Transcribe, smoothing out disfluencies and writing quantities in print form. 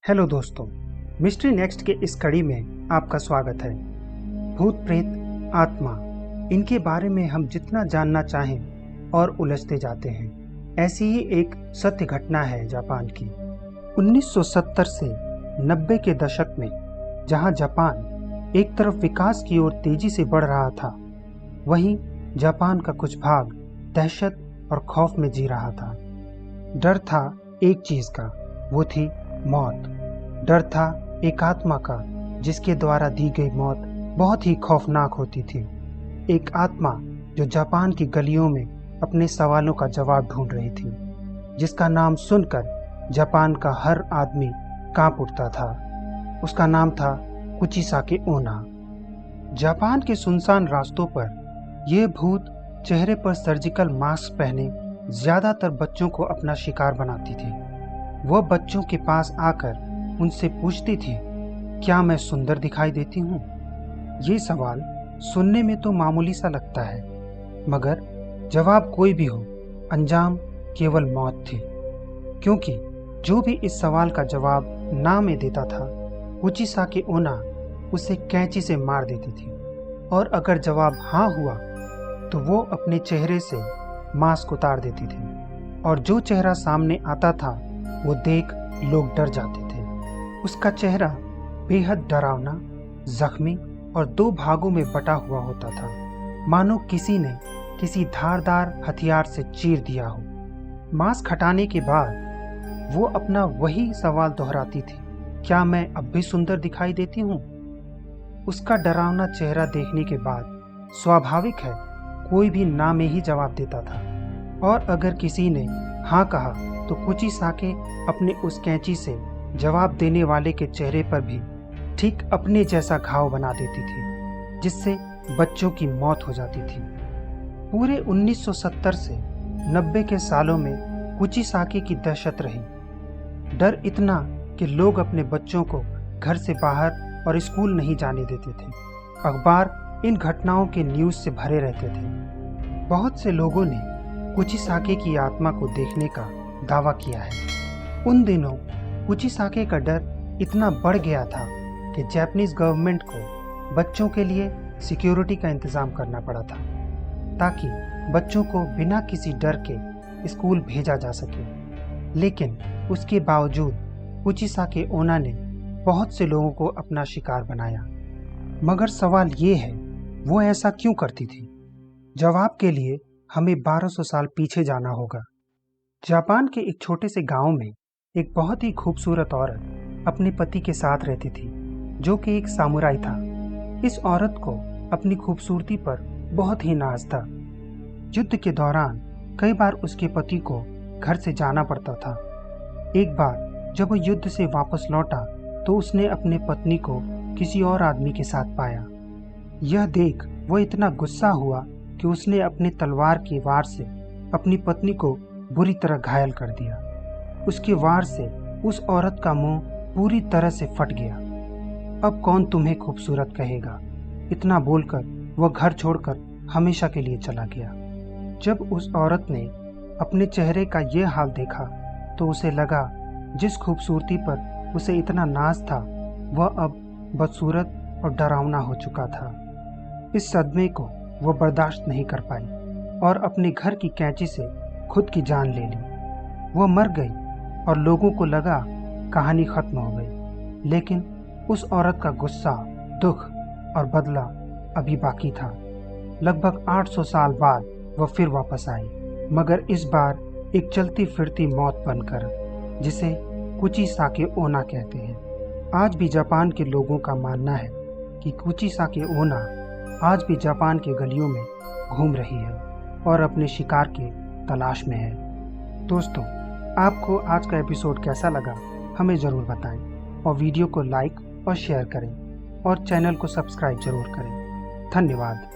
Hello दोस्तों, mystery next के इस कड़ी में आपका स्वागत है। भूत प्रेत, आत्मा, इनके बारे में हम जितना जानना चाहें और उलझते जाते हैं। ऐसी ही एक सत्य घटना है जापान की। 1970 से 90 के दशक में जहां जापान एक तरफ विकास की ओर तेजी से बढ़ रहा था, वहीं जापान का कुछ भाग दहशत और खौफ में जी रहा था। डर था एक चीज का, वो थी मौत। डर था एक आत्मा का जिसके द्वारा दी गई मौत बहुत ही खौफनाक होती थी। एक आत्मा जो जापान की गलियों में अपने सवालों का जवाब ढूंढ रही थी, जिसका नाम सुनकर जापान का हर आदमी कांप उठता था। उसका नाम था कुचिसाके ओना। जापान के सुनसान रास्तों पर यह भूत चेहरे पर सर्जिकल मास्क पहने ज्यादातर बच्चों को अपना शिकार बनाती थी। वह बच्चों के पास आकर उनसे पूछती थी, क्या मैं सुंदर दिखाई देती हूँ? ये सवाल सुनने में तो मामूली सा लगता है, मगर जवाब कोई भी हो, अंजाम केवल मौत थी। क्योंकि जो भी इस सवाल का जवाब ना में देता था, कुचिसाके ओना उसे कैंची से मार देती थी। और अगर जवाब हाँ हुआ तो वो अपने चेहरे से मास्क उतार देती थी, और जो चेहरा सामने आता था वो देख लोग डर जाते थे। उसका चेहरा बेहद डरावना, जख्मी और दो भागों में बटा हुआ होता था, मानो किसी ने किसी धारदार हथियार से चीर दिया हो। मास्क हटाने के बाद वो अपना वही सवाल दोहराती थी, क्या मैं अब भी सुंदर दिखाई देती हूँ? उसका डरावना चेहरा देखने के बाद स्वाभाविक है कोई भी ना में ही जवाब देता था, और अगर किसी ने हाँ कहा तो कुचिसाके अपने उस कैंची से जवाब देने वाले के चेहरे पर भी ठीक अपने जैसा घाव बना देती थी, जिससे बच्चों की मौत हो जाती थी। पूरे 1970 से 90 के सालों में कुचिसाके की दहशत रही। डर इतना कि लोग अपने बच्चों को घर से बाहर और स्कूल नहीं जाने देते थे। अखबार इन घटनाओं के न्यूज़ से भरे रहते थे। बहुत से लोगों ने कुचिसाके की आत्मा को देखने का दावा किया है। उन दिनों कुचिसाके का डर इतना बढ़ गया था कि जापानीज गवर्नमेंट को बच्चों के लिए सिक्योरिटी का इंतजाम करना पड़ा था, ताकि बच्चों को बिना किसी डर के स्कूल भेजा जा सके। लेकिन उसके बावजूद कुचिसाके ओना ने बहुत से लोगों को अपना शिकार बनाया। मगर सवाल ये है, वो ऐसा क्यों करती थी? जवाब के लिए हमें 1200 साल पीछे जाना होगा। जापान के एक छोटे से गांव में एक बहुत ही खूबसूरत औरत अपने पति के साथ रहती थी, जो कि एक सामुराई था। इस औरत को अपनी खूबसूरती पर बहुत ही नाज था। युद्ध के दौरान कई बार उसके पति को घर से जाना पड़ता था। एक बार जब वो युद्ध से वापस लौटा तो उसने अपने पत्नी को किसी और आदमी के साथ पाया। यह देख वो इतना गुस्सा हुआ कि उसने अपने तलवार के वार से अपनी पत्नी को बुरी तरह घायल कर दिया। उसके वार से उस औरत का मुंह पूरी तरह से फट गया। अब कौन तुम्हें खूबसूरत कहेगा? इतना बोलकर वह घर छोड़कर हमेशा के लिए चला गया। जब उस औरत ने अपने चेहरे का यह हाल देखा तो उसे लगा जिस खूबसूरती पर उसे इतना नाज था वह अब बदसूरत और डरावना हो चुका था। इस सदमे को वह बर्दाश्त नहीं कर पाई और अपने घर की कैंची से खुद की जान ले ली। वह मर गई और लोगों को लगा कहानी खत्म हो गई। लेकिन उस औरत का गुस्सा, दुख और बदला अभी बाकी था। लगभग 800 साल बाद वह फिर वापस आई, मगर इस बार एक चलती फिरती मौत बनकर, जिसे कुचिसाके ओना कहते हैं। आज भी जापान के लोगों का मानना है कि कुचिसाके ओना आज भी जापान के गलियों में घूम रही है और अपने शिकार के तलाश में है। दोस्तों, आपको आज का एपिसोड कैसा लगा हमें ज़रूर बताएं, और वीडियो को लाइक और शेयर करें, और चैनल को सब्सक्राइब जरूर करें। धन्यवाद।